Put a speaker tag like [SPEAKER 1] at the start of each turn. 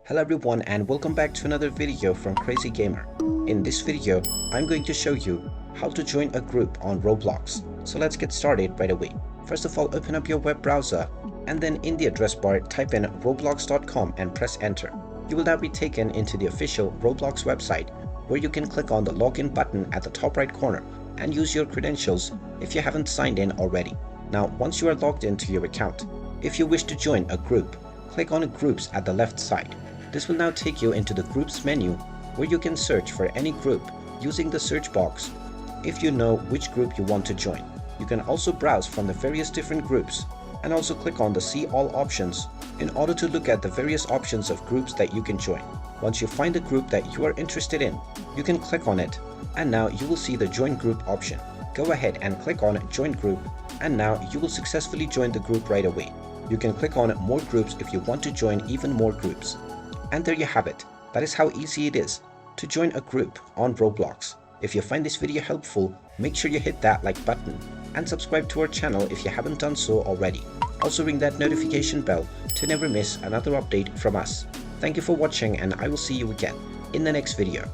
[SPEAKER 1] Hello everyone and welcome back to another video from Crazy Gamer. In this video, I'm going to show you how to join a group on Roblox. So let's get started right away. First of all, open up your web browser and then in the address bar type in roblox.com and press enter. You will now be taken into the official Roblox website where you can click on the login button at the top right corner and use your credentials if you haven't signed in already. Now once you are logged into your account, if you wish to join a group, click on groups at the left side. This will now take you into the groups menu where you can search for any group using the search box if you know which group you want to join. You can also browse from the various different groups and also click on the see all options in order to look at the various options of groups that you can join. Once you find a group that you are interested in, you can click on it and now you will see the join group option. Go ahead and click on join group and now you will successfully join the group right away. You can click on more groups if you want to join even more groups. And there you have it. That is how easy it is to join a group on Roblox. If you find this video helpful, make sure you hit that like button and subscribe to our channel if you haven't done so already. Also ring that notification bell to never miss another update from us. Thank you for watching and I will see you again in the next video.